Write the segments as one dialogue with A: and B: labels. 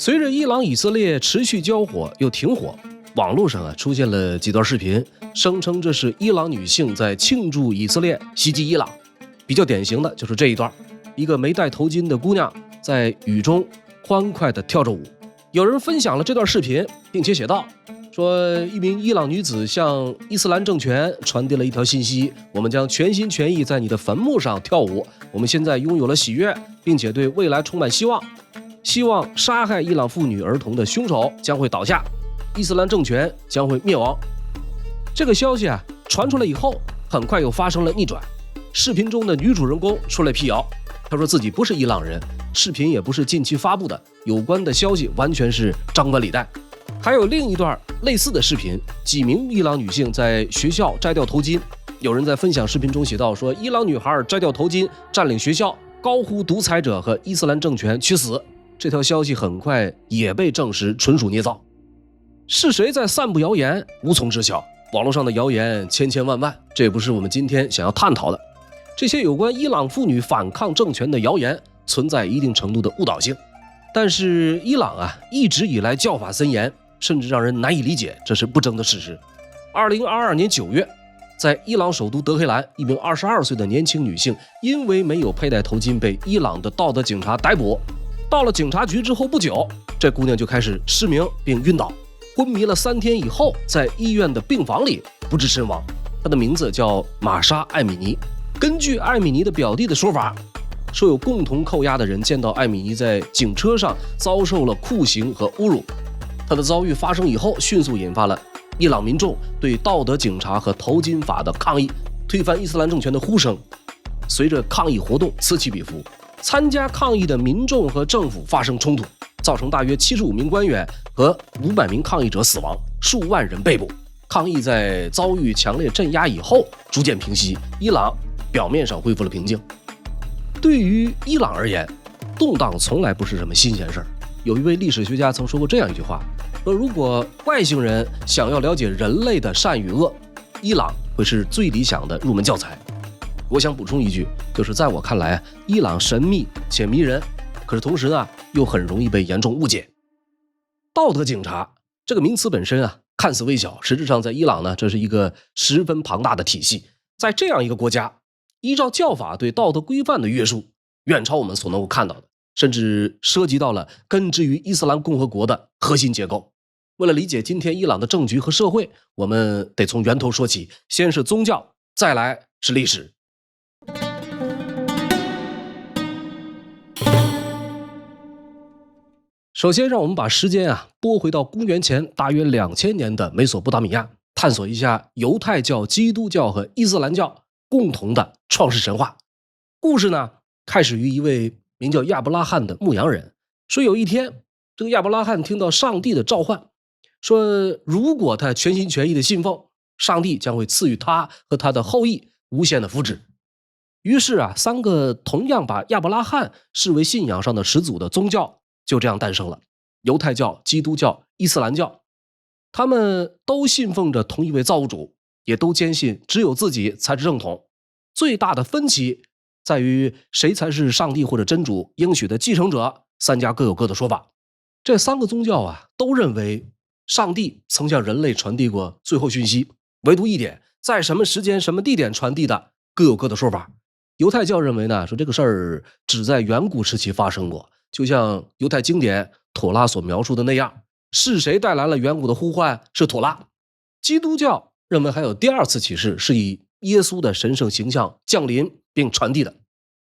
A: 随着伊朗以色列持续交火又停火，网络上出现了几段视频，声称这是伊朗女性在庆祝以色列袭击伊朗。比较典型的就是这一段，一个没戴头巾的姑娘在雨中欢快地跳着舞。有人分享了这段视频，并且写道说，一名伊朗女子向伊斯兰政权传递了一条信息：我们将全心全意在你的坟墓上跳舞，我们现在拥有了喜悦，并且对未来充满希望，希望杀害伊朗妇女儿童的凶手将会倒下，伊斯兰政权将会灭亡。这个消息传出来以后，很快又发生了逆转。视频中的女主人公出来辟谣，她说自己不是伊朗人，视频也不是近期发布的，有关的消息完全是张冠李戴。还有另一段类似的视频，几名伊朗女性在学校摘掉头巾，有人在分享视频中写道说，伊朗女孩摘掉头巾占领学校，高呼独裁者和伊斯兰政权去死。这条消息很快也被证实纯属捏造。是谁在散布谣言，无从知晓，网络上的谣言千千万万，这也不是我们今天想要探讨的。这些有关伊朗妇女反抗政权的谣言存在一定程度的误导性，但是伊朗一直以来教法森严，甚至让人难以理解，这是不争的事实。2022年9月，在伊朗首都德黑兰，一名22岁的年轻女性因为没有佩戴头巾被伊朗的道德警察逮捕。到了警察局之后不久，这姑娘就开始失明并晕倒，昏迷了3天以后，在医院的病房里不治身亡。她的名字叫玛莎·艾米尼。根据艾米尼的表弟的说法，说有共同扣押的人见到艾米尼在警车上遭受了酷刑和侮辱。她的遭遇发生以后，迅速引发了伊朗民众对道德警察和头巾法的抗议，推翻伊斯兰政权的呼声。随着抗议活动此起彼伏，参加抗议的民众和政府发生冲突，造成大约75名官员和500名抗议者死亡，数万人被捕。抗议在遭遇强烈镇压以后逐渐平息，伊朗表面上恢复了平静。对于伊朗而言，动荡从来不是什么新鲜事儿。有一位历史学家曾说过这样一句话，说如果外星人想要了解人类的善与恶，伊朗会是最理想的入门教材。我想补充一句，就是在我看来，伊朗神秘且迷人，可是同时又很容易被严重误解。道德警察这个名词本身看似微小，实质上在伊朗这是一个十分庞大的体系。在这样一个国家，依照教法对道德规范的约束远超我们所能够看到的，甚至涉及到了根植于伊斯兰共和国的核心结构。为了理解今天伊朗的政局和社会，我们得从源头说起，先是宗教，再来是历史。首先让我们把时间拨回到公元前大约2000年的美索不达米亚，探索一下犹太教、基督教和伊斯兰教共同的创世神话。故事开始于一位名叫亚伯拉罕的牧羊人。说有一天，这个亚伯拉罕听到上帝的召唤，说如果他全心全意的信奉，上帝将会赐予他和他的后裔无限的福祉。于是3个同样把亚伯拉罕视为信仰上的始祖的宗教就这样诞生了：犹太教、基督教、伊斯兰教。他们都信奉着同一位造物主，也都坚信只有自己才是正统。最大的分歧在于谁才是上帝或者真主应许的继承者，3家各有各的说法。这3个宗教都认为上帝曾向人类传递过最后讯息，唯独一点，在什么时间什么地点传递的各有各的说法。犹太教认为说这个事儿只在远古时期发生过，就像犹太经典妥拉所描述的那样，是谁带来了远古的呼唤？是妥拉。基督教认为还有第2次启示，是以耶稣的神圣形象降临并传递的。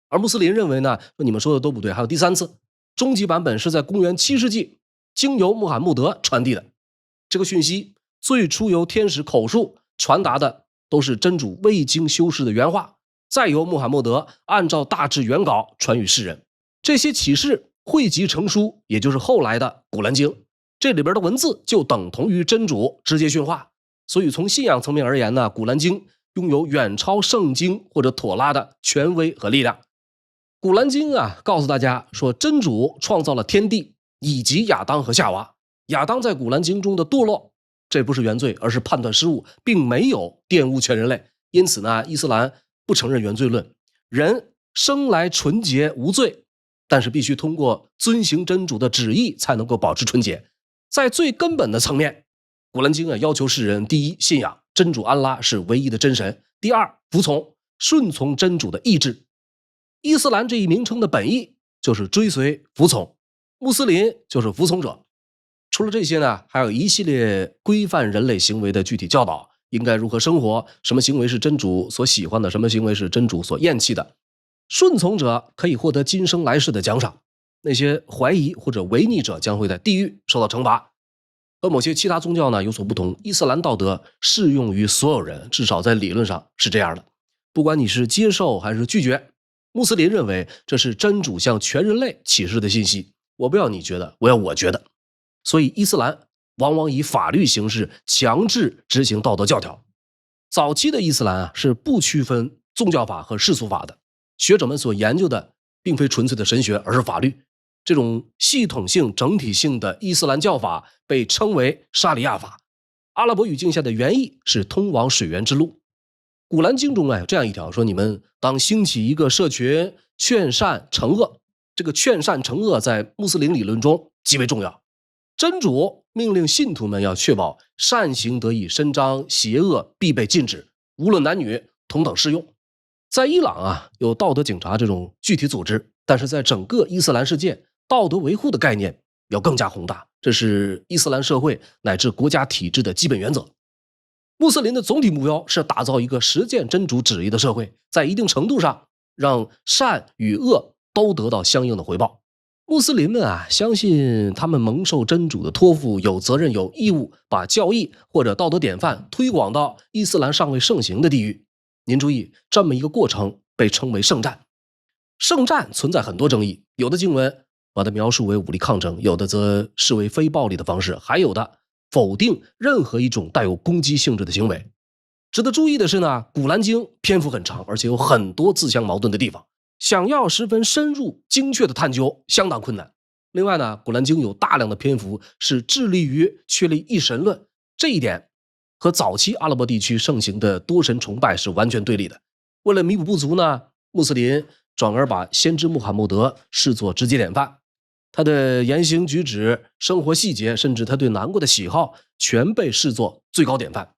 A: 而穆斯林认为说你们说的都不对，还有第3次，终极版本是在公元7世纪经由穆罕默德传递的。这个讯息最初由天使口述传达的都是真主未经修饰的原话，再由穆罕默德按照大致原稿传与世人。这些启示汇集成书，也就是后来的古兰经，这里边的文字就等同于真主直接训话。所以从信仰层面而言古兰经拥有远超圣经或者妥拉的权威和力量。古兰经告诉大家说，真主创造了天地以及亚当和夏娃。亚当在古兰经中的堕落，这不是原罪，而是判断失误，并没有玷污全人类。因此伊斯兰不承认原罪论，人生来纯洁无罪，但是必须通过遵行真主的旨意才能够保持纯洁。在最根本的层面，古兰经要求世人：第一，信仰真主安拉是唯一的真神；第二，服从顺从真主的意志。伊斯兰这一名称的本意就是追随服从，穆斯林就是服从者。除了这些呢，还有一系列规范人类行为的具体教导，应该如何生活，什么行为是真主所喜欢的，什么行为是真主所厌弃的。顺从者可以获得今生来世的奖赏，那些怀疑或者违逆者将会在地狱受到惩罚。和某些其他宗教呢有所不同，伊斯兰道德适用于所有人，至少在理论上是这样的。不管你是接受还是拒绝，穆斯林认为这是真主向全人类启示的信息，我不要你觉得，我要我觉得。所以伊斯兰往往以法律形式强制执行道德教条。早期的伊斯兰是不区分宗教法和世俗法的，学者们所研究的并非纯粹的神学，而是法律。这种系统性整体性的伊斯兰教法被称为沙里亚法，阿拉伯语境下的原意是通往水源之路。古兰经中有这样一条，说你们当兴起一个社群，劝善惩恶。这个劝善惩恶在穆斯林理论中极为重要。真主命令信徒们要确保善行得以伸张，邪恶必被禁止，无论男女同等适用。在伊朗有道德警察这种具体组织，但是在整个伊斯兰世界，道德维护的概念要更加宏大，这是伊斯兰社会乃至国家体制的基本原则。穆斯林的总体目标是打造一个实践真主旨意的社会，在一定程度上让善与恶都得到相应的回报。穆斯林们相信他们蒙受真主的托付，有责任有义务把教义或者道德典范推广到伊斯兰尚未盛行的地域。您注意，这么一个过程被称为圣战。圣战存在很多争议，有的经文把它描述为武力抗争，有的则视为非暴力的方式，还有的否定任何一种带有攻击性质的行为。值得注意的是呢，古兰经篇幅很长，而且有很多自相矛盾的地方，想要十分深入精确的探究相当困难。另外呢，古兰经有大量的篇幅是致力于确立一神论，这一点和早期阿拉伯地区盛行的多神崇拜是完全对立的。为了弥补不足呢，穆斯林转而把先知穆罕默德视作直接典范，他的言行举止、生活细节，甚至他对南国的喜好，全被视作最高典范。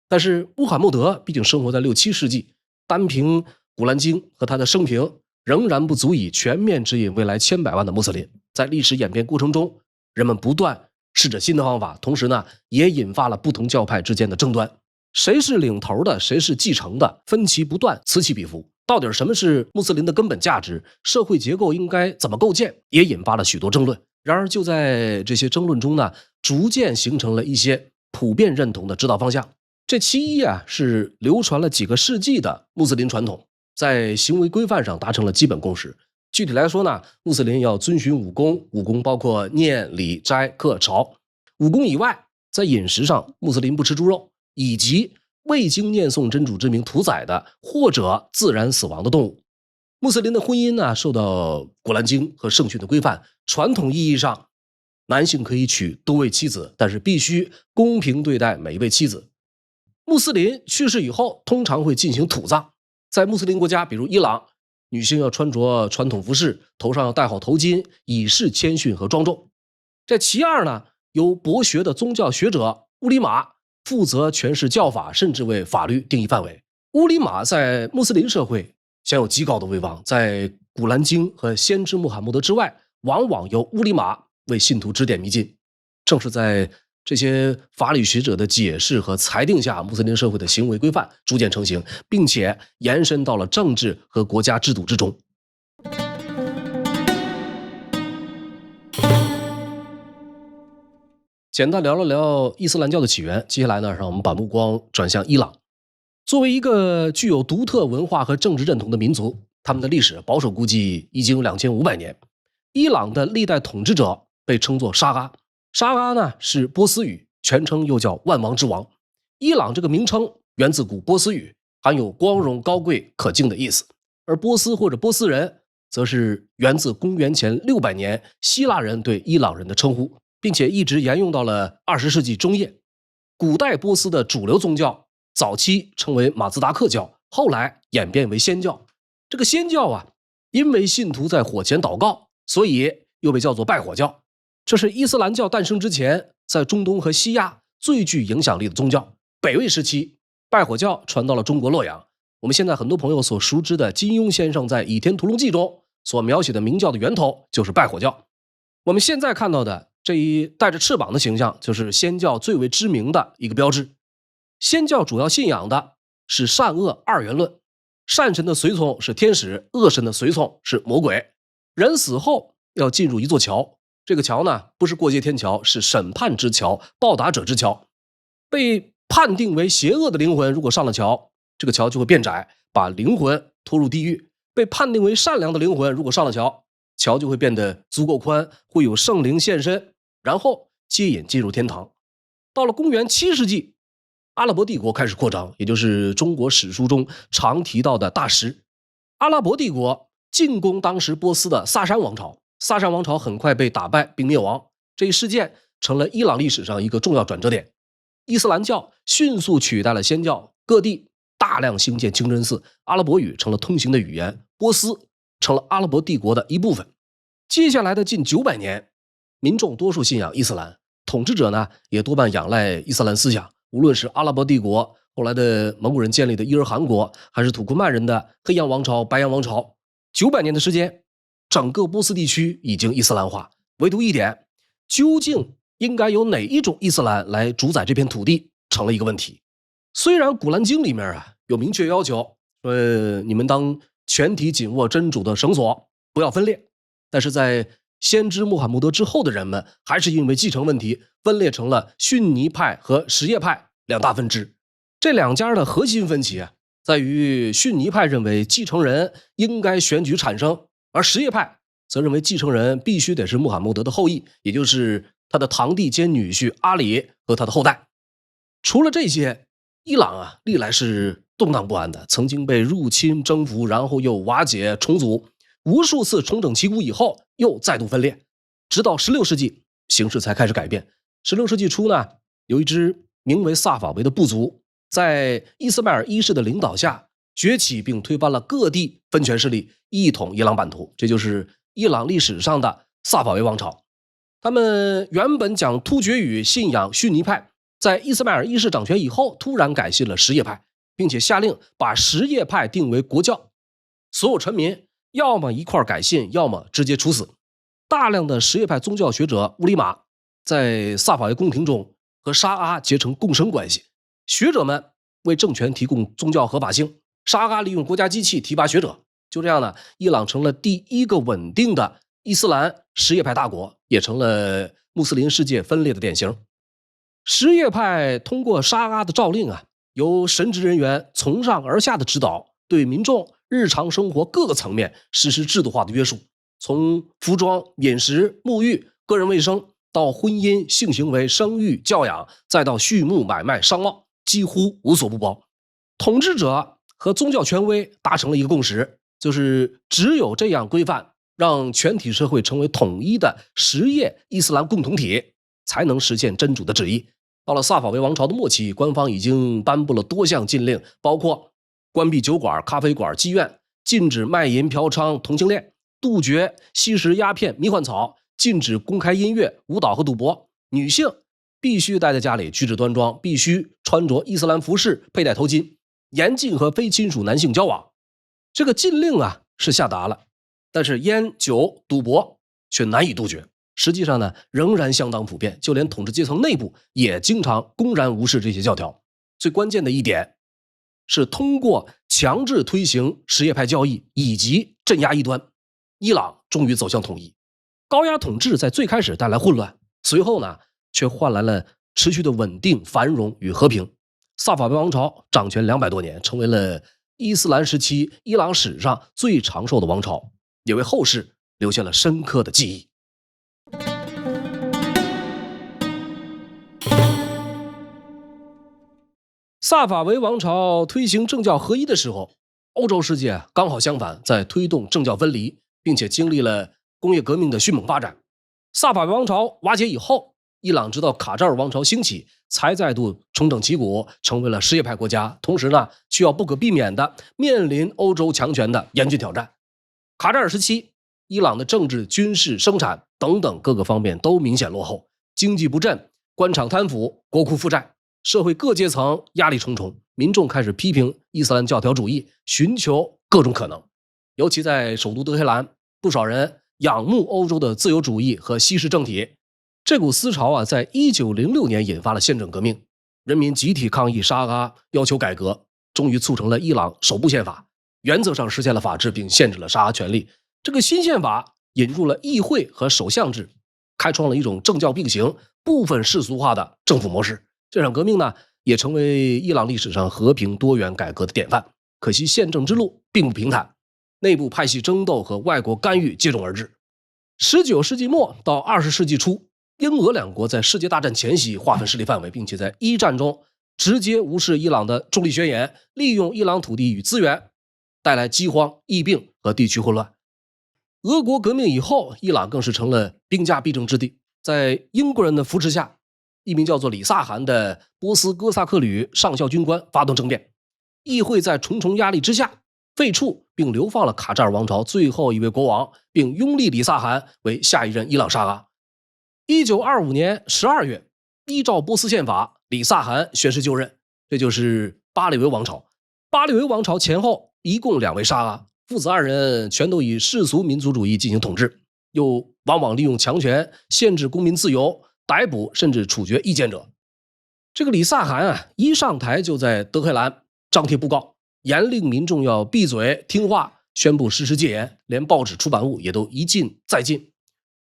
A: 但是穆罕默德毕竟生活在6、7世纪，单凭古兰经和他的生平仍然不足以全面指引未来千百万的穆斯林。在历史演变过程中，人们不断试着新的方法，同时呢，也引发了不同教派之间的争端，谁是领头的，谁是继承的，分歧不断，此起彼伏。到底什么是穆斯林的根本价值，社会结构应该怎么构建，也引发了许多争论。然而就在这些争论中呢，逐渐形成了一些普遍认同的指导方向。这其一是流传了几个世纪的穆斯林传统，在行为规范上达成了基本共识。具体来说呢，穆斯林要遵循5功，5功包括念、礼、斋、课、朝。5功以外，在饮食上，穆斯林不吃猪肉，以及未经念诵真主之名屠宰的或者自然死亡的动物。穆斯林的婚姻呢，受到古兰经和圣训的规范。传统意义上，男性可以娶多位妻子，但是必须公平对待每一位妻子。穆斯林去世以后，通常会进行土葬。在穆斯林国家，比如伊朗，女性要穿着传统服饰，头上要戴好头巾，以示谦逊和庄重。这其二呢，由博学的宗教学者乌里马负责诠释教法，甚至为法律定义范围。乌里马在穆斯林社会享有极高的威望，在古兰经和先知穆罕默德之外，往往由乌里马为信徒指点迷津。正是在这些法理学者的解释和裁定下，穆斯林社会的行为规范逐渐成型，并且延伸到了政治和国家制度之中。简单聊了聊伊斯兰教的起源，接下来呢，让我们把目光转向伊朗。作为一个具有独特文化和政治认同的民族，他们的历史保守估计已经有2500年。伊朗的历代统治者被称作沙阿，沙阿呢是波斯语，全称又叫万王之王。伊朗这个名称源自古波斯语，含有光荣、高贵、可敬的意思。而波斯或者波斯人，则是源自公元前600年希腊人对伊朗人的称呼，并且一直沿用到了20世纪中叶。古代波斯的主流宗教早期称为马自达克教，后来演变为祆教。这个祆教因为信徒在火前祷告，所以又被叫做拜火教。这是伊斯兰教诞生之前在中东和西亚最具影响力的宗教。北魏时期，拜火教传到了中国洛阳。我们现在很多朋友所熟知的金庸先生在《倚天屠龙记》中所描写的明教的源头就是拜火教。我们现在看到的这一带着翅膀的形象，就是仙教最为知名的一个标志。仙教主要信仰的是善恶二元论，善神的随从是天使，恶神的随从是魔鬼。人死后要进入一座桥，这个桥呢，不是过街天桥，是审判之桥，报答者之桥。被判定为邪恶的灵魂如果上了桥，这个桥就会变窄，把灵魂拖入地狱。被判定为善良的灵魂如果上了桥，桥就会变得足够宽，会有圣灵现身，然后接引进入天堂。到了公元7世纪，阿拉伯帝国开始扩张，也就是中国史书中常提到的大食。阿拉伯帝国进攻当时波斯的萨珊王朝，萨珊王朝很快被打败并灭亡。这一事件成了伊朗历史上一个重要转折点。伊斯兰教迅速取代了仙教，各地大量兴建清真寺，阿拉伯语成了通行的语言，波斯成了阿拉伯帝国的一部分。接下来的近900年，民众多数信仰伊斯兰，统治者呢也多半仰赖伊斯兰思想。无论是阿拉伯帝国后来的蒙古人建立的伊尔汗国，还是土库曼人的黑羊王朝、白羊王朝，900年的时间，整个波斯地区已经伊斯兰化。唯独一点，究竟应该由哪一种伊斯兰来主宰这片土地，成了一个问题。虽然古兰经里面有明确要求，说你们当全体紧握真主的绳索，不要分裂，但是在先知穆罕默德之后的人们，还是因为继承问题分裂成了逊尼派和什叶派两大分支。这两家的核心分歧在于逊尼派认为继承人应该选举产生，而什叶派则认为继承人必须得是穆罕默德的后裔，也就是他的堂弟兼女婿阿里和他的后代。除了这些，伊朗历来是动荡不安的，曾经被入侵征服，然后又瓦解重组，无数次重整旗鼓以后又再度分裂，直到16世纪形势才开始改变。16世纪初呢，有一支名为萨法维的部族在伊斯迈尔一世的领导下崛起，并推翻了各地分权势力，一统伊朗版图，这就是伊朗历史上的萨法维王朝。他们原本讲突厥语，信仰逊尼派，在伊斯迈尔一世掌权以后突然改信了什叶派，并且下令把什叶派定为国教，所有臣民要么一块改信，要么直接处死。大量的什叶派宗教学者乌里玛在萨法维宫廷中和沙阿结成共生关系，学者们为政权提供宗教合法性，沙阿利用国家机器提拔学者。就这样呢，伊朗成了第一个稳定的伊斯兰什叶派大国，也成了穆斯林世界分裂的典型。什叶派通过沙阿的诏令由神职人员从上而下的指导，对民众日常生活各个层面实施制度化的约束，从服装、饮食、沐浴、个人卫生到婚姻、性行为、生育、教养，再到畜牧、买卖、商贸，几乎无所不包。统治者和宗教权威达成了一个共识，就是只有这样规范，让全体社会成为统一的什叶伊斯兰共同体，才能实现真主的旨意。到了萨法维王朝的末期，官方已经颁布了多项禁令，包括关闭酒馆、咖啡馆、妓院，禁止卖淫、嫖娼、同性恋，杜绝吸食鸦片、迷幻草，禁止公开音乐、舞蹈和赌博。女性必须待在家里，举止端庄，必须穿着伊斯兰服饰，佩戴头巾，严禁和非亲属男性交往。这个禁令是下达了，但是烟酒赌博却难以杜绝。实际上呢，仍然相当普遍，就连统治阶层内部也经常公然无视这些教条。最关键的一点是通过强制推行什叶派教义以及镇压异端，伊朗终于走向统一。高压统治在最开始带来混乱，随后呢却换来了持续的稳定、繁荣与和平。萨法维王朝掌权200多年，成为了伊斯兰时期伊朗史上最长寿的王朝，也为后世留下了深刻的记忆。萨法维王朝推行政教合一的时候，欧洲世界刚好相反，在推动政教分离，并且经历了工业革命的迅猛发展。萨法维王朝瓦解以后，伊朗直到卡扎尔王朝兴起，才再度重整旗鼓，成为了什叶派国家，同时呢，需要不可避免的面临欧洲强权的严峻挑战。卡扎尔时期，伊朗的政治、军事、生产等等各个方面都明显落后，经济不振，官场贪腐，国库负债，社会各阶层压力重重，民众开始批评伊斯兰教条主义，寻求各种可能。尤其在首都德黑兰，不少人仰慕欧洲的自由主义和西式政体。这股思潮在1906年引发了宪政革命，人民集体抗议沙阿，要求改革，终于促成了伊朗首部宪法，原则上实现了法治，并限制了沙阿权力。这个新宪法引入了议会和首相制，开创了一种政教并行、部分世俗化的政府模式。这场革命呢，也成为伊朗历史上和平多元改革的典范。可惜宪政之路并不平坦，内部派系争斗和外国干预接踵而至。19世纪末到20世纪初，英俄两国在世界大战前夕划分势力范围，并且在一战中直接无视伊朗的中立宣言，利用伊朗土地与资源，带来饥荒、疫病和地区混乱。俄国革命以后，伊朗更是成了兵家必争之地。在英国人的扶持下，一名叫做李萨汗的波斯哥萨克旅上校军官发动政变，议会在重重压力之下废黜并流放了卡扎尔王朝最后一位国王，并拥立李萨汗为下一任伊朗沙阿。1925年12月，依照波斯宪法，李萨汗宣誓就任，这就是巴列维王朝。巴列维王朝前后一共2位沙阿，父子2人全都以世俗民族主义进行统治，又往往利用强权限制公民自由，逮捕甚至处决意见者。这个李萨汗一上台就在德黑兰张贴布告，严令民众要闭嘴听话，宣布实施戒严，连报纸出版物也都一禁再禁。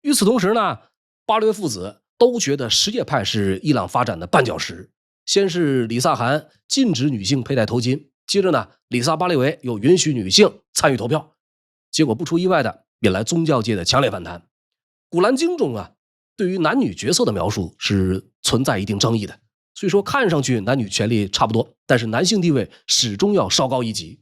A: 与此同时呢，巴列维父子都觉得什叶派是伊朗发展的绊脚石。先是李萨汗禁止女性佩戴头巾，接着呢，李萨巴列维又允许女性参与投票，结果不出意外的引来宗教界的强烈反弹。古兰经中对于男女角色的描述是存在一定争议的。虽说看上去男女权利差不多，但是男性地位始终要稍高一级。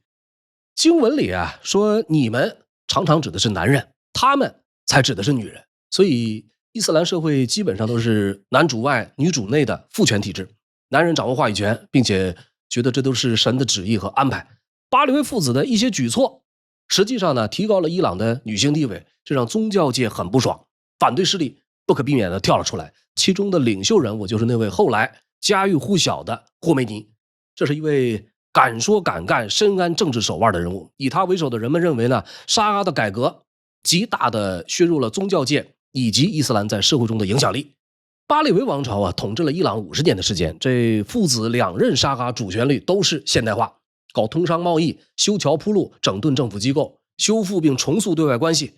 A: 经文里说你们常常指的是男人，他们才指的是女人。所以伊斯兰社会基本上都是男主外女主内的父权体制，男人掌握话语权，并且觉得这都是神的旨意和安排。巴列维父子的一些举措实际上提高了伊朗的女性地位，这让宗教界很不爽，反对势力不可避免地跳了出来。其中的领袖人物就是那位后来家喻户晓的霍梅尼，这是一位敢说敢干、深谙政治手腕的人物。以他为首的人们认为沙阿的改革极大地削弱了宗教界以及伊斯兰在社会中的影响力。巴列维王朝统治了伊朗50年的时间，这父子2任沙阿主旋律都是现代化，搞通商贸易，修桥铺路，整顿政府机构，修复并重塑对外关系。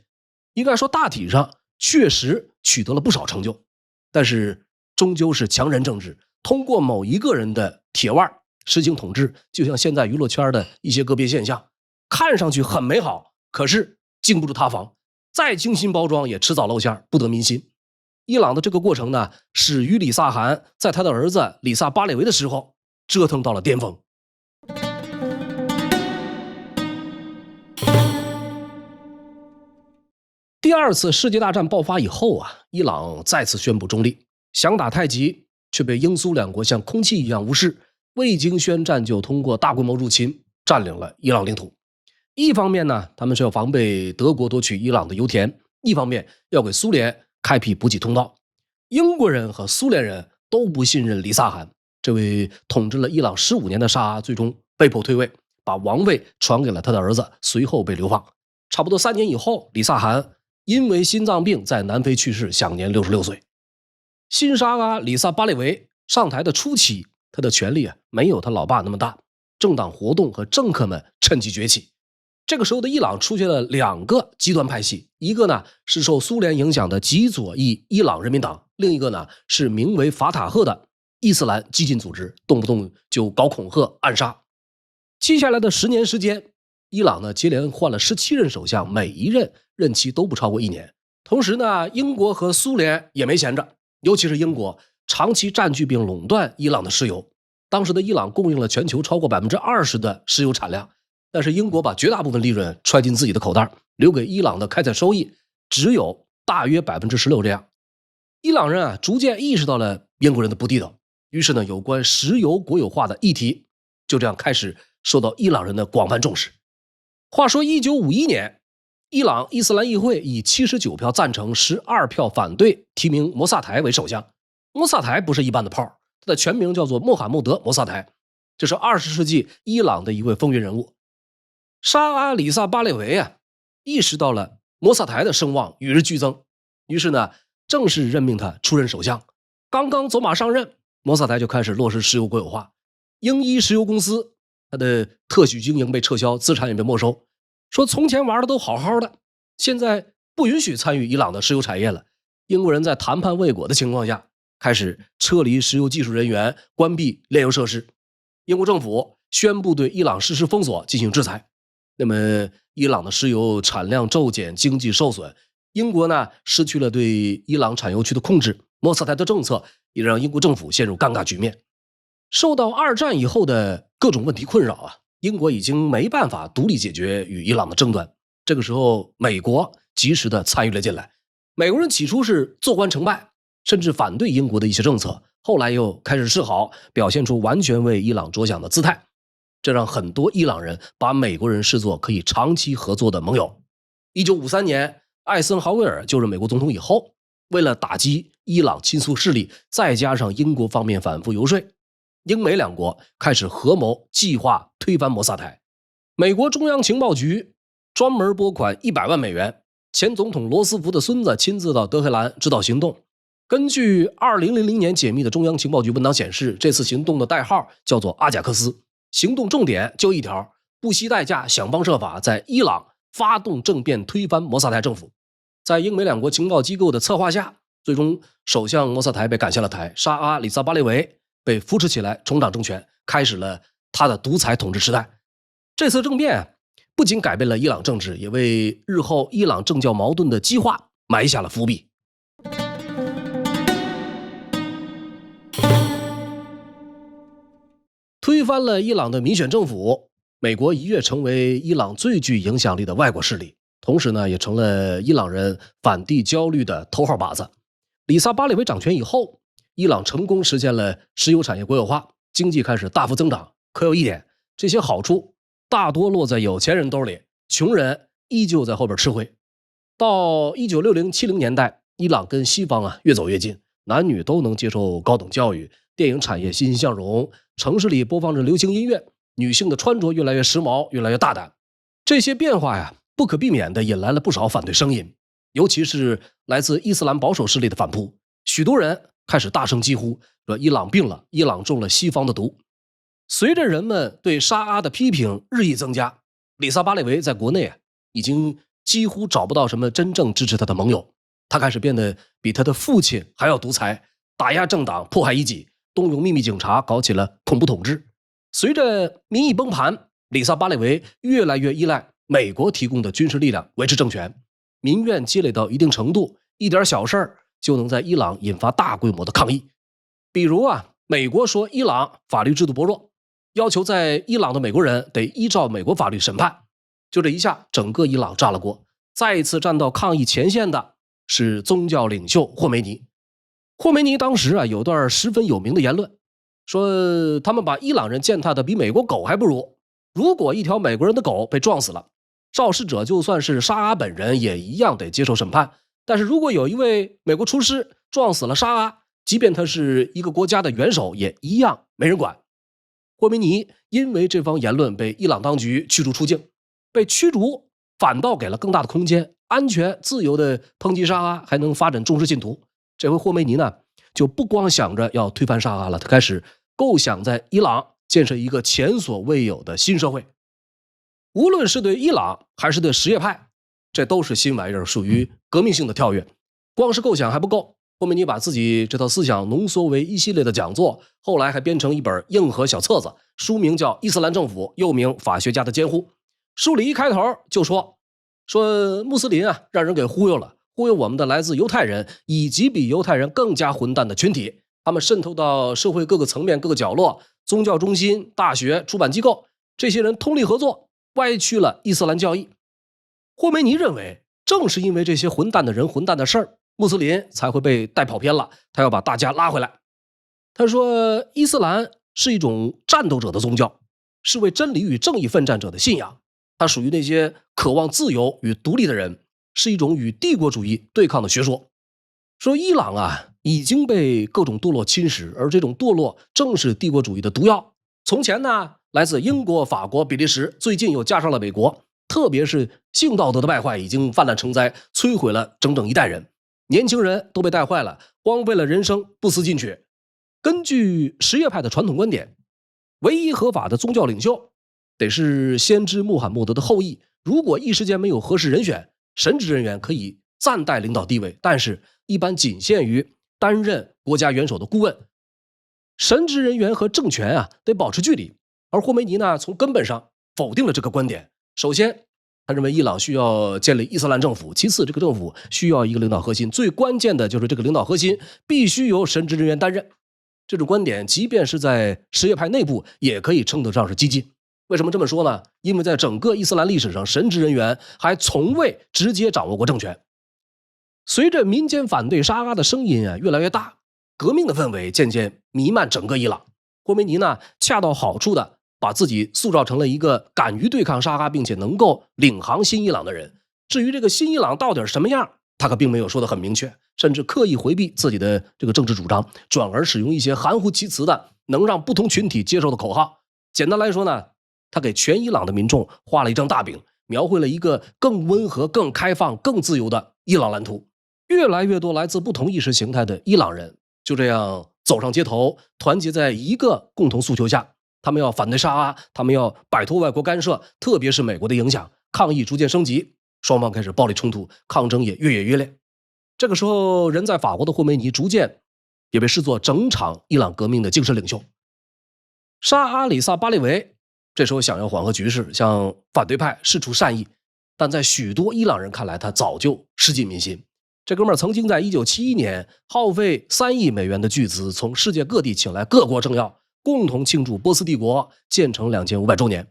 A: 应该说大体上确实取得了不少成就，但是终究是强人政治，通过某一个人的铁腕实行统治，就像现在娱乐圈的一些个别现象，看上去很美好，可是经不住塌房，再精心包装也迟早露馅，不得民心。伊朗的这个过程始于李萨汗在他的儿子李萨巴列维的时候折腾到了巅峰。第2次世界大战爆发以后伊朗再次宣布中立，想打太极却被英苏两国像空气一样无视，未经宣战就通过大规模入侵占领了伊朗领土。一方面他们是要防备德国夺取伊朗的油田，一方面要给苏联开辟补给通道。英国人和苏联人都不信任李萨汗，这位统治了伊朗15年的沙阿最终被迫退位，把王位传给了他的儿子，随后被流放。差不多3年以后，李萨汗因为心脏病在南非去世，享年66岁。新沙阿李萨巴列维上台的初期，他的权力没有他老爸那么大，政党活动和政客们趁机崛起。这个时候的伊朗出现了2个极端派系，一个是受苏联影响的极左翼伊朗人民党，另一个是名为法塔赫的伊斯兰激进组织，动不动就搞恐吓暗杀。接下来的10年时间，伊朗接连换了17任首相，每一任任期都不超过1年。同时英国和苏联也没闲着，尤其是英国长期占据并垄断伊朗的石油。当时的伊朗供应了全球超过 20% 的石油产量，但是英国把绝大部分利润揣进自己的口袋，留给伊朗的开采收益只有大约 16% 这样。伊朗人逐渐意识到了英国人的不地道，于是有关石油国有化的议题就这样开始受到伊朗人的广泛重视。话说1951年，伊朗伊斯兰议会以79票赞成、12票反对提名摩萨台为首相。摩萨台不是一般的炮，他的全名叫做穆罕默德·摩萨台，这是20世纪伊朗的一位风云人物。沙阿里萨巴列维意识到了摩萨台的声望与日俱增，于是呢，正式任命他出任首相。刚刚走马上任，摩萨台就开始落实石油国有化。英伊石油公司它的特许经营被撤销，资产也被没收，说从前玩的都好好的，现在不允许参与伊朗的石油产业了。英国人在谈判未果的情况下，开始撤离石油技术人员，关闭炼油设施。英国政府宣布对伊朗实施封锁，进行制裁。那么伊朗的石油产量骤减，经济受损，英国呢失去了对伊朗产油区的控制，摩萨台的政策也让英国政府陷入尴尬局面。受到二战以后的各种问题困扰英国已经没办法独立解决与伊朗的争端。这个时候，美国及时的参与了进来。美国人起初是坐观成败，甚至反对英国的一些政策，后来又开始示好，表现出完全为伊朗着想的姿态。这让很多伊朗人把美国人视作可以长期合作的盟友。1953年，艾森豪威尔就任美国总统以后，为了打击伊朗亲苏势力，再加上英国方面反复游说，英美两国开始合谋计划推翻摩萨台。美国中央情报局专门拨款100万美元，前总统罗斯福的孙子亲自到德黑兰指导行动。根据2000年解密的中央情报局文档显示，这次行动的代号叫做阿贾克斯，行动重点就一条，不惜代价想方设法在伊朗发动政变，推翻摩萨台政府。在英美两国情报机构的策划下，最终首相摩萨台被赶下了台，沙阿里萨巴列维被扶持起来，重掌政权，开始了他的独裁统治时代。这次政变不仅改变了伊朗政治，也为日后伊朗政教矛盾的激化埋下了伏笔。推翻了伊朗的民选政府，美国一跃成为伊朗最具影响力的外国势力，同时呢，也成了伊朗人反帝焦虑的头号靶子。里萨巴列维掌权以后，伊朗成功实现了石油产业国有化，经济开始大幅增长。可有一点，这些好处大多落在有钱人兜里，穷人依旧在后边吃灰。到1960、70年代，伊朗跟西方越走越近，男女都能接受高等教育，电影产业欣欣向荣，城市里播放着流行音乐，女性的穿着越来越时髦，越来越大胆。这些变化不可避免地引来了不少反对声音，尤其是来自伊斯兰保守势力的反扑。许多人开始大声疾呼，说伊朗病了，伊朗中了西方的毒。随着人们对沙阿的批评日益增加，里萨巴列维在国内已经几乎找不到什么真正支持他的盟友。他开始变得比他的父亲还要独裁，打压政党，迫害异己，动用秘密警察，搞起了恐怖统治。随着民意崩盘，里萨巴列维越来越依赖美国提供的军事力量维持政权。民怨积累到一定程度，一点小事儿就能在伊朗引发大规模的抗议。比如美国说伊朗法律制度薄弱，要求在伊朗的美国人得依照美国法律审判。就这一下，整个伊朗炸了锅。再一次站到抗议前线的是宗教领袖霍梅尼。霍梅尼当时有段十分有名的言论，说他们把伊朗人践踏的比美国狗还不如。如果一条美国人的狗被撞死了，肇事者就算是沙阿本人也一样得接受审判。但是如果有一位美国厨师撞死了沙阿，即便他是一个国家的元首，也一样没人管。霍梅尼因为这方言论被伊朗当局驱逐出境，被驱逐反倒给了更大的空间，安全自由的抨击沙阿，还能发展忠实信徒。这回霍梅尼呢，就不光想着要推翻沙阿了，他开始构想在伊朗建设一个前所未有的新社会。无论是对伊朗还是对什叶派，这都是新玩意儿，属于革命性的跳跃。光是构想还不够，霍梅尼把自己这套思想浓缩为一系列的讲座，后来还编成一本硬核小册子，书名叫《伊斯兰政府》，又名《法学家的监护》。书里一开头就说穆斯林让人给忽悠了，忽悠我们的来自犹太人以及比犹太人更加混蛋的群体，他们渗透到社会各个层面各个角落，宗教中心、大学、出版机构，这些人通力合作，歪曲了伊斯兰教义。霍梅尼认为，正是因为这些混蛋的人、混蛋的事儿，穆斯林才会被带跑偏了，他要把大家拉回来。他说，伊斯兰是一种战斗者的宗教，是为真理与正义奋战者的信仰。它属于那些渴望自由与独立的人，是一种与帝国主义对抗的学说。说伊朗啊已经被各种堕落侵蚀，而这种堕落正是帝国主义的毒药。从前呢，来自英国、法国、比利时，最近又加上了美国，特别是性道德的败坏已经泛滥成灾，摧毁了整整一代人。年轻人都被带坏了，荒废了人生，不思进取。根据什叶派的传统观点，唯一合法的宗教领袖得是先知穆罕默德的后裔。如果一时间没有合适人选，神职人员可以暂代领导地位，但是一般仅限于担任国家元首的顾问。神职人员和政权啊得保持距离，而霍梅尼呢从根本上否定了这个观点。首先，他认为伊朗需要建立伊斯兰政府，其次这个政府需要一个领导核心，最关键的就是这个领导核心必须由神职人员担任。这种观点即便是在什叶派内部也可以称得上是激进。为什么这么说呢？因为在整个伊斯兰历史上，神职人员还从未直接掌握过政权。随着民间反对沙阿的声音越来越大，革命的氛围渐渐弥漫整个伊朗。霍梅尼呢恰到好处的把自己塑造成了一个敢于对抗沙阿并且能够领航新伊朗的人。至于这个新伊朗到底是什么样，他可并没有说得很明确，甚至刻意回避自己的这个政治主张，转而使用一些含糊其辞的能让不同群体接受的口号。简单来说呢，他给全伊朗的民众画了一张大饼，描绘了一个更温和、更开放、更自由的伊朗蓝图。越来越多来自不同意识形态的伊朗人就这样走上街头，团结在一个共同诉求下，他们要反对沙阿，他们要摆脱外国干涉，特别是美国的影响。抗议逐渐升级，双方开始暴力冲突，抗争也越演越烈。这个时候，人在法国的霍梅尼逐渐也被视作整场伊朗革命的精神领袖。沙阿里萨巴列维这时候想要缓和局势，向反对派释出善意，但在许多伊朗人看来，他早就失尽民心。这哥们儿曾经在1971年耗费3亿美元的巨资，从世界各地请来各国政要，共同庆祝波斯帝国建成2500周年，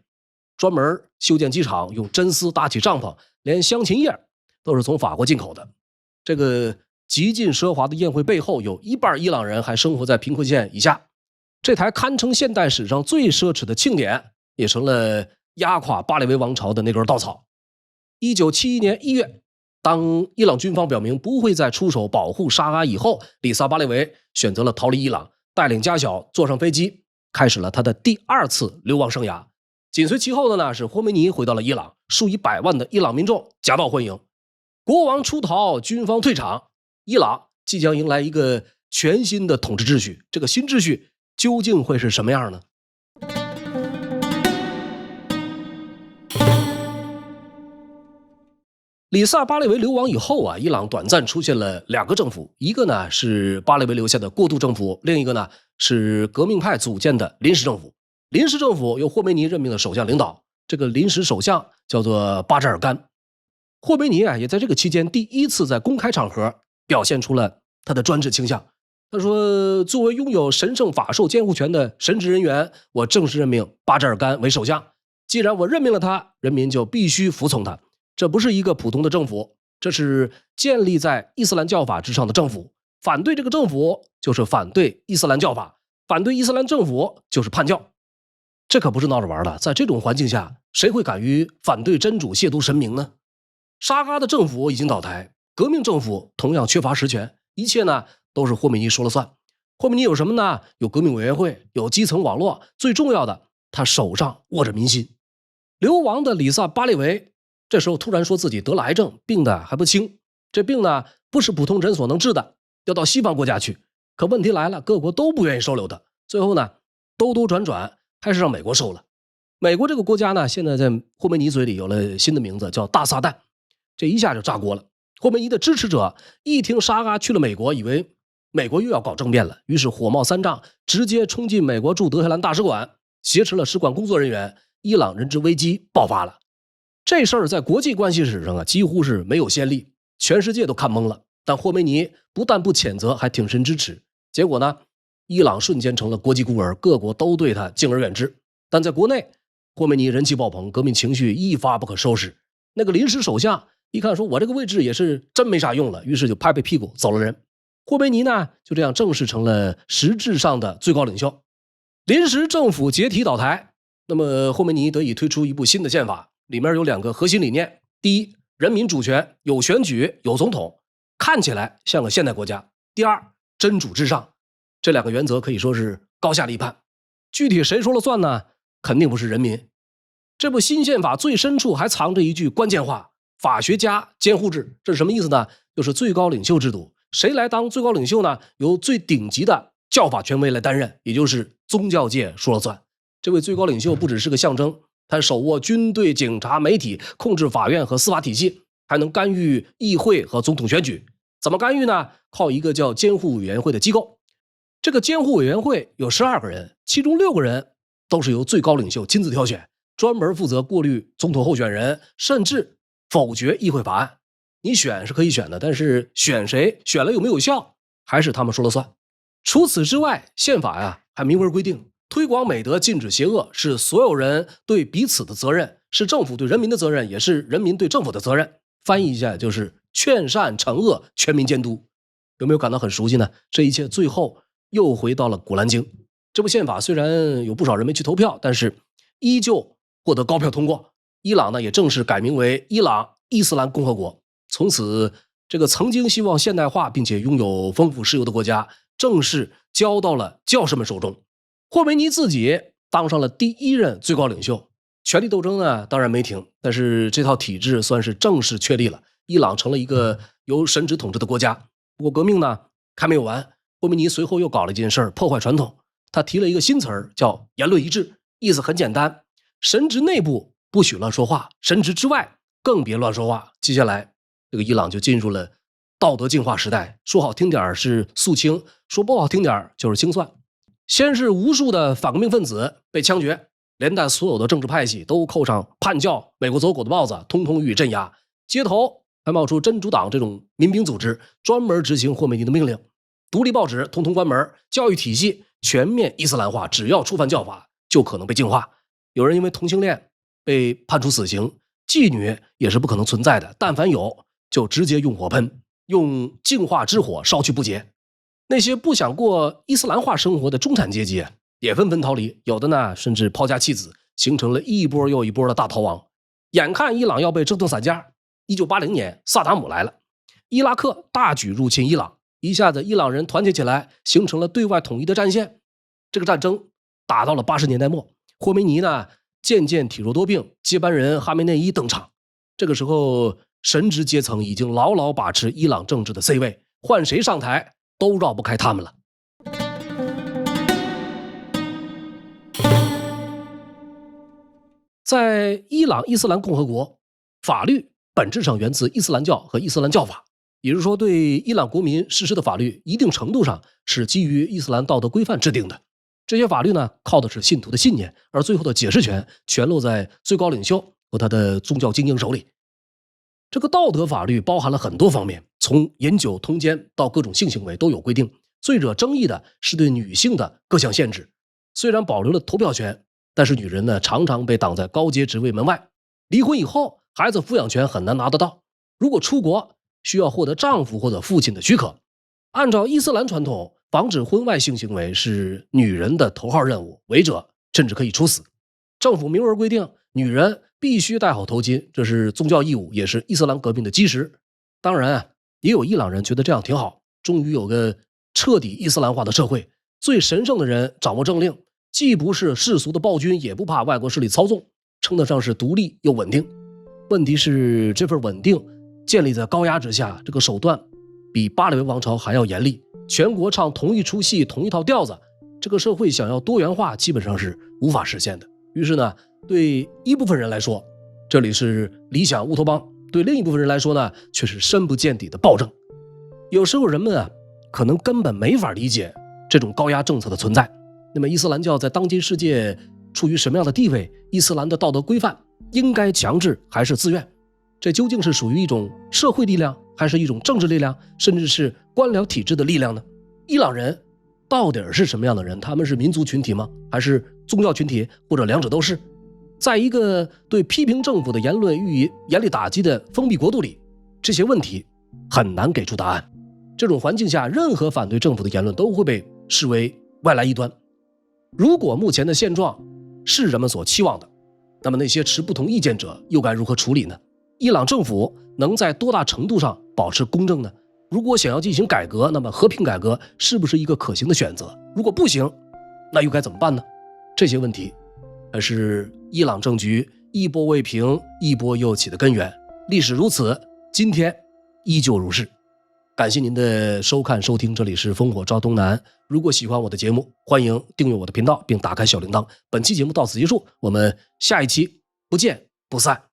A: 专门修建机场，用真丝搭起帐篷，连香芹叶都是从法国进口的。这个极尽奢华的宴会背后，有一半伊朗人还生活在贫困线以下。这台堪称现代史上最奢侈的庆典，也成了压垮巴列维王朝的那根稻草。1971年1月，当伊朗军方表明不会再出手保护沙阿以后，里萨巴列维选择了逃离伊朗，带领家小坐上飞机，开始了他的第2次流亡生涯。紧随其后的呢是霍梅尼回到了伊朗，数以百万的伊朗民众夹道欢迎。国王出逃，军方退场，伊朗即将迎来一个全新的统治秩序。这个新秩序究竟会是什么样呢？里萨巴列维流亡以后啊，伊朗短暂出现了2个政府，一个呢是巴列维留下的过渡政府，另一个呢是革命派组建的临时政府。临时政府由霍梅尼任命的首相领导，这个临时首相叫做巴扎尔干。霍梅尼啊也在这个期间第一次在公开场合表现出了他的专制倾向。他说，作为拥有神圣法授监护权的神职人员，我正式任命巴扎尔干为首相。既然我任命了他，人民就必须服从他。这不是一个普通的政府，这是建立在伊斯兰教法之上的政府。反对这个政府就是反对伊斯兰教法，反对伊斯兰政府就是叛教。这可不是闹着玩的，在这种环境下，谁会敢于反对真主、亵渎神明呢？沙阿的政府已经倒台，革命政府同样缺乏实权，一切呢都是霍梅尼说了算。霍梅尼有什么呢？有革命委员会，有基层网络，最重要的，他手上握着民心。流亡的里萨巴列维这时候突然说自己得了癌症，病的还不轻，这病呢不是普通诊所能治的，要到西方国家去。可问题来了，各国都不愿意收留他，最后呢兜兜转转还是让美国收了。美国这个国家呢现在在霍梅尼嘴里有了新的名字，叫大撒旦。这一下就炸锅了。霍梅尼的支持者一听沙阿去了美国，以为美国又要搞政变了，于是火冒三丈，直接冲进美国驻德黑兰大使馆，挟持了使馆工作人员，伊朗人质危机爆发了。这事儿在国际关系史上几乎是没有先例，全世界都看懵了。但霍梅尼不但不谴责，还挺身支持。结果呢，伊朗瞬间成了国际孤儿，各国都对他敬而远之。但在国内，霍梅尼人气爆棚，革命情绪一发不可收拾。那个临时首相一看说，我这个位置也是真没啥用了，于是就拍拍屁股走了人。霍梅尼呢就这样正式成了实质上的最高领袖。临时政府解体倒台，那么霍梅尼得以推出一部新的宪法，里面有2个核心理念：第一，人民主权，有选举，有总统，看起来像个现代国家；第二，真主至上。这2个原则可以说是高下立判。具体谁说了算呢？肯定不是人民。这部新宪法最深处还藏着一句关键话：法学家监护制。这是什么意思呢？就是最高领袖制度。谁来当最高领袖呢？由最顶级的教法权威来担任，也就是宗教界说了算。这位最高领袖不只是个象征，他手握军队、警察、媒体，控制法院和司法体系，还能干预议会和总统选举。怎么干预呢？靠一个叫监护委员会的机构。这个监护委员会有12个人，其中6个人都是由最高领袖亲自挑选，专门负责过滤总统候选人，甚至否决议会法案。你选是可以选的，但是选谁，选了有没有效，还是他们说了算。除此之外，宪法还明文规定，推广美德，禁止邪恶，是所有人对彼此的责任，是政府对人民的责任，也是人民对政府的责任。翻译一下就是劝善惩恶，全民监督。有没有感到很熟悉呢？这一切最后又回到了古兰经。这部宪法虽然有不少人没去投票，但是依旧获得高票通过。伊朗呢也正式改名为伊朗伊斯兰共和国。从此，这个曾经希望现代化并且拥有丰富石油的国家，正式交到了教士们手中。霍梅尼自己当上了第1任最高领袖。权力斗争呢当然没停，但是这套体制算是正式确立了，伊朗成了一个由神职统治的国家。不过革命呢还没有完，霍梅尼随后又搞了一件事儿，破坏传统。他提了一个新词儿，叫言论一致。意思很简单，神职内部不许乱说话，神职之外更别乱说话。接下来这个伊朗就进入了道德净化时代，说好听点是肃清，说不好听点就是清算。先是无数的反革命分子被枪决，连带所有的政治派系都扣上叛教、美国走狗的帽子，通通予以镇压。街头还冒出真主党这种民兵组织，专门执行霍梅尼的命令。独立报纸通通关门，教育体系全面伊斯兰化，只要触犯教法就可能被净化。有人因为同性恋被判处死刑，妓女也是不可能存在的，但凡有就直接用火喷，用净化之火烧去不竭。那些不想过伊斯兰化生活的中产阶级也纷纷逃离，有的呢甚至抛家弃子，形成了一波又一波的大逃亡。眼看伊朗要被折腾散架，1980年萨达姆来了，伊拉克大举入侵伊朗，一下子伊朗人团结起来，形成了对外统一的战线。这个战争打到了80年代末，霍梅尼呢渐渐体弱多病，接班人哈梅内伊登场。这个时候神职阶层已经牢牢把持伊朗政治的 C 位，换谁上台都绕不开他们了。在伊朗伊斯兰共和国，法律本质上源自伊斯兰教和伊斯兰教法，也就是说对伊朗国民实施的法律一定程度上是基于伊斯兰道德规范制定的。这些法律呢靠的是信徒的信念，而最后的解释权全落在最高领袖和他的宗教精英手里。这个道德法律包含了很多方面，从饮酒通奸到各种性行为都有规定。最惹争议的是对女性的各项限制，虽然保留了投票权，但是女人呢常常被挡在高阶职位门外。离婚以后，孩子抚养权很难拿得到，如果出国需要获得丈夫或者父亲的许可。按照伊斯兰传统，防止婚外性行为是女人的头号任务，违者甚至可以处死。政府明文规定，女人必须戴好头巾，这是宗教义务，也是伊斯兰革命的基石。当然也有伊朗人觉得这样挺好，终于有个彻底伊斯兰化的社会，最神圣的人掌握政令，既不是世俗的暴君，也不怕外国势力操纵，称得上是独立又稳定。问题是这份稳定建立在高压之下，这个手段比巴列维王朝还要严厉，全国唱同一出戏，同一套调子，这个社会想要多元化基本上是无法实现的。于是呢，对一部分人来说这里是理想乌托邦，对另一部分人来说呢却是深不见底的暴政。有时候人们可能根本没法理解这种高压政策的存在。那么伊斯兰教在当今世界处于什么样的地位？伊斯兰的道德规范应该强制还是自愿？这究竟是属于一种社会力量，还是一种政治力量，甚至是官僚体制的力量呢？伊朗人到底是什么样的人？他们是民族群体吗？还是宗教群体？或者两者都是？在一个对批评政府的言论予以严厉打击的封闭国度里，这些问题很难给出答案。这种环境下，任何反对政府的言论都会被视为外来异端。如果目前的现状是人们所期望的，那么那些持不同意见者又该如何处理呢？伊朗政府能在多大程度上保持公正呢？如果想要进行改革，那么和平改革是不是一个可行的选择？如果不行，那又该怎么办呢？这些问题还是伊朗政局一波未平一波又起的根源。历史如此，今天依旧如是。感谢您的收看收听，这里是烽火照东南。如果喜欢我的节目，欢迎订阅我的频道并打开小铃铛。本期节目到此结束，我们下一期不见不散。